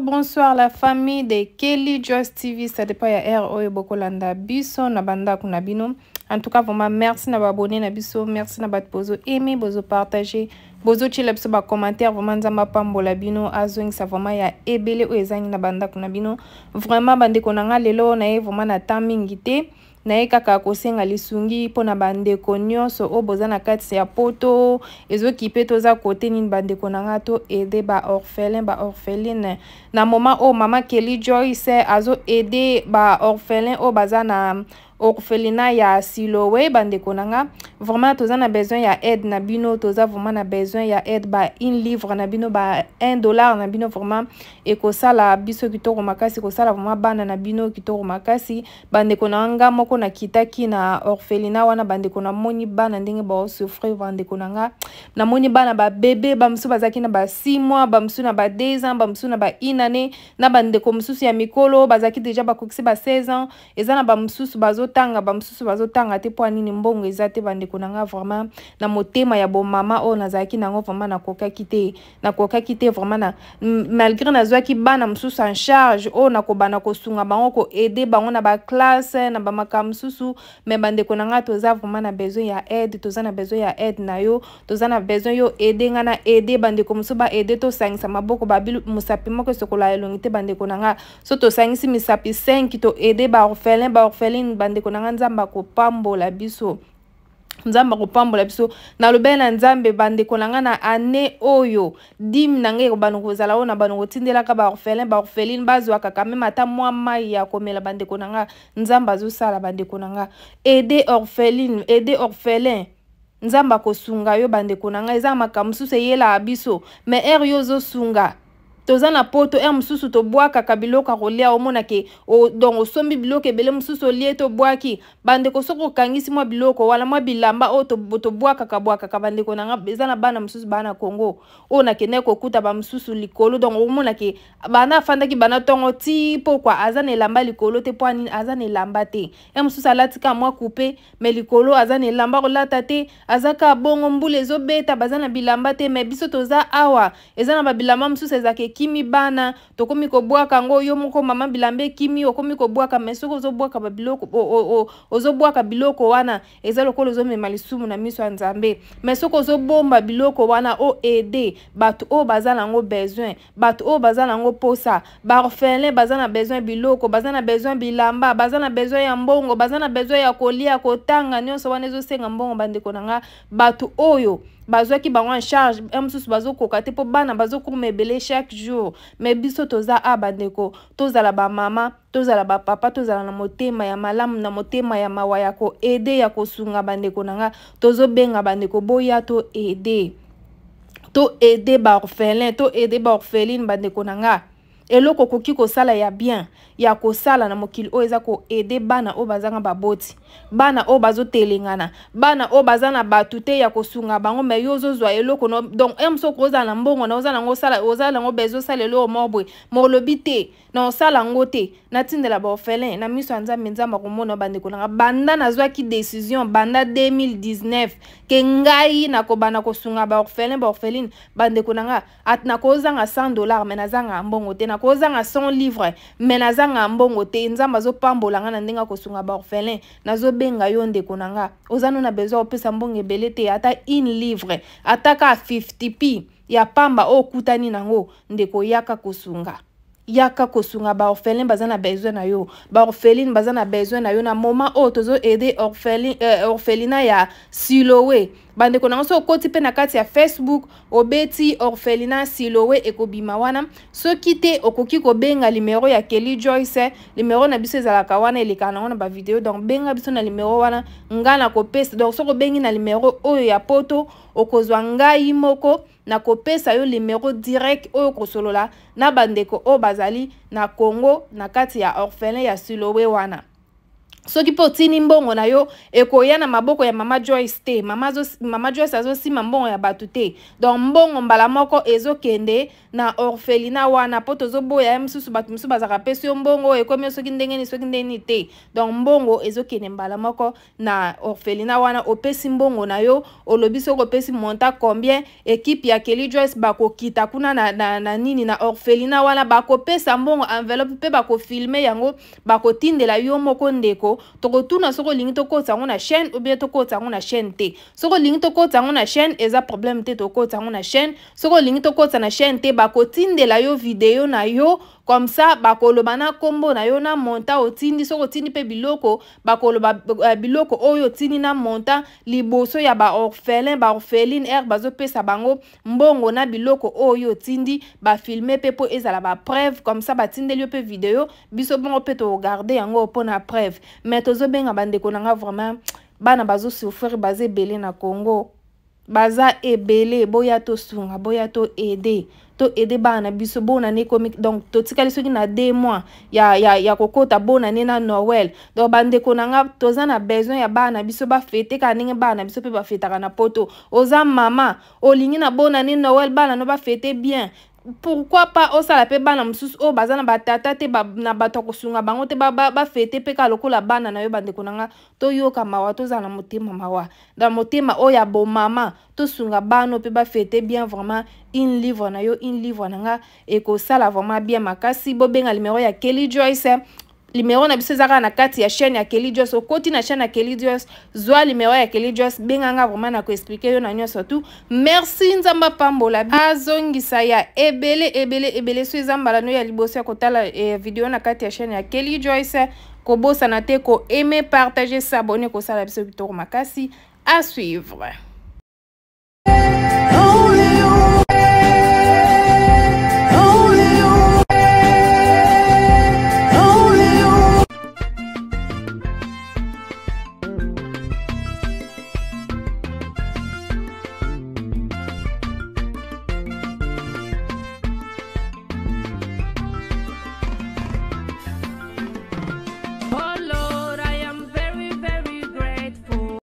bonsoir la famille de Kelly Joyce TV. Ça dépend ya R oyo bokolanda biso na banda kuna bino. En tout cas, vraiment merci na abonner na biso, merci na bat bozo aimer, bozo partager, bozo chile biso ba commentaire vraiment nzamba pambola bino azong ça vraiment ya ebele o ezangi na banda kuna bino. Vraiment bande konanga lelo na vraiment na timing te. Na kaka kosenga lisungi pona bandeko nyonso o boza na kati ya poto ezo kipe toza kote nini bandeko nanga to aider ba orphelin ba orpheline na moment o mama Kelly Joyce azo aider ba orphelin o baza na orphelinat ya Siloé bandeko nanga vraiment toza na besoin ya aide na bino toza vraiment na besoin ya aide ba un livre na bino ba $1 na bino vraiment ekosala biso kitoko makasi kosala vraiment bana na bino kitoko makasi bandeko nanga moko na kitaki na orphelinat wana bandeko na moni bana ndenge ba souffrir bandeko nanga na moni bana ba bébé ba msu bazaki na ba 6 mois ba msu na ba 2 ans ba msu na ba 1 année na bandeko msusu ya mikolo bazaki déjà ba kokisi ba 16 ans eza na ba msusu bazotanga ba msusu bazotanga te po nini mbongo eza te bandeko nanga vraiment na motema ya bo mama o nazaki nango vraiment na kokaki te vraiment na malgré nazwaki bana msusu en charge o na kobana kosunga bango ko aider bango na ba classe na ba makamsusu mais bandeko nanga toza vraiment na besoin ya aide toza na besoin ya aide na yo toza na besoin yo aider nga na aider bandeko msusu ba aider to sangisa maboko ba bilu musapi moko sokola elongi te bandeko nanga so to sangisi misapi 5 to aider ba orphelin ba orpheline bandeko nanga nzamba ko pambola biso nzamba ko pambola biso na lobena nzambe bandeko nanga na ane oyo dim nange ko banu kozala ona banu kotindela ka ba orphelin ba orpheline bazwa kaka même ata mwa mai ya komela bandeko nanga nzamba zo sala bandeko nanga aider orpheline aider orphelin nzamba ko sunga yo bandeko nanga eza makamsu se yela biso mais yo zo sunga toza na poto msusu to bwaka kabiloka kolia omona ke o donc osombi biloke bele msusu lie to bwaki bandeko soko kangisi mwa biloko wala mwa bilamba o to bwaka ka bandeko nanga beza na bana msusu bana Congo o na kene ko kuta ba msusu likolo donc omona ke bana fandaki bana tongo ti pokwa azana elamba likolo te po ani azana elamba te msusu alatika mwa coupe mais likolo azana elamba kolata te azaka bongo mbule zo beta bazana bilamba te mais biso toza awa ezana ba bilamba msusu ezake kimi bana tokomi ko bwaka ngo yo moko mama bilambe kimi okomi ko bwaka mesoko zo bwaka ba biloko ozo bwaka biloko wana ezalo ko zo mema lisumu na miso nzambe mesoko zo bomba biloko wana o aider batu o bazana ngo besoin batu o bazana ngo posa ba orphelin bazana besoin biloko bazana besoin bilamba bazana besoin ya mbongo bazana besoin ya kolia kotanga nyonso wana zo senga mbongo bandeko nanga batu oyo bazwaki bango en charge msusu bazokoka te po bana bazokoma ebele chaque jour mais biso toza bandeko tozala ba mama tozala ba papa tozala na motema ya malamu na motema ya mawa ya ko aider ya kosunga bandeko nanga tozobenga bandeko boya to aider ba orphelin to aider ba orpheline bandeko nanga eloko koki kosala ya bien ya kosala na mokili o eza ko aider bana o bazanga baboti bana o bazotelengana bana o bazana batute ya kosunga bango me yozozwa eloko no donc emso koza na mbongo na ozala ngo sala ozala ngo bezo salelo mobwe molobi te na osala ngo te na tindela ba orphelin na miso nzambe nzamba komona bandeko nanga banda nazwaki décision banda 2019 ke ngai na kobana kosunga ba orphelin ba orpheline bandeko nanga atna kozanga $100 me nazanga mbongo te na kozanga 100 livres me nazanga mbongo te nzamba zo pambola nga na ndenga kosunga ba orphelin nazo benga yo ndeko nanga ozano na besoin opesa mbongo ebele te ata 1 livre ataka 50p ya pamba o kutani nango ndeko yaka kosunga ba orphelin bazana besoin na yo ba orpheline bazana besoin na yo na moment o tozo aider orphelinat ya Siloé bandeko na so koti pe na kati ya Facebook obeti orphelinat Siloé ekobima wana soki te okoki ko benga numéro ya Kelly Joyce numéro na biso ezalaka wana eleka na ba video donc benga biso na numéro wana ngana ko pesa donc soko bengi na numéro oyo ya poto okozwa ngai moko na kopesa yo numéro direct oyo kosolola na bandeko o bazali na Congo na kati ya orphelin ya Siloé wana soki po tini mbongo na yo ekoya na maboko ya mama Joyce te mama Joyce azosima mbongo ya bato te donc mbongo mbala moko ezokende na orphelinat wana po tozoboya ye mosusu bato mosusu bazaka pesi yo mbongo ekomi soki ndengeni te donc mbongo ezokende mbala moko na orphelinat wana opesi mbongo na yo olobi soki opesi monta combien ekipe ya Kelly Joyce bakokita kuna na nini na orphelinat wana bakopesa mbongo enveloppe mpe bakofilme yango bakotindela yo moko ndeko tokotuna soko lingi tokota yango na chaîne ou bien tokota yango na chaîne te soko lingi tokota yango na chaîne eza problème te tokota yango na chaîne soko lingi tokota na chaîne te bakotindela yo video na yo comme ça bakoloba na kombo na yo na monta otindi soko otindi pe biloko bakoloba biloko oyo otindi na monta liboso ya ba orpheline bazopesa bango mbongo na biloko oyo otindi bafilme pe po ezala ba preuve comme ça batindeli yo pe video biso bongo pe to regarder yango pona preuve mais tozobenga bandeko nanga vraiment bana bazo souffrir baze belé na Congo baza ebele boya to sunga boya to aider bana biso bona ne comique donc to tikali soki na 2 mois ya kokota bona ne na Noël donc bandeko nanga toza na besoin ya bana biso ba fete ka ndenge bana biso pe ba fetaka na poto oza mama olingi na bona ne Noël bana no ba fete bien pourquoi pas osala pe bana mususu o bazana batata te na bato kosunga bango te ba fete pe ka lokola bana na yo bandeko nanga to yoka mawa to za na motema mawa dans motema o ya bo mama to sunga bano pe ba fete bien vraiment in livre na yo in livre nanga e ko sala vraiment bien makasi bo benga numéro ya Kelly Joyce numéro na biso zaka na kati ya chaîne ya Kelly Joyce okoti na chaîne ya Kelly Joyce zwa numéro ya Kelly Joyce benganga vraiment na ko expliquer yo na nyo surtout merci nzamba pambola azongisa ya ebele so ezambala no ya liboso ya kotala video na kati ya chaîne ya Kelly Joyce ko bosa na te ko aimer partager s'abonner ko sala biso bitoko makasi à suivre.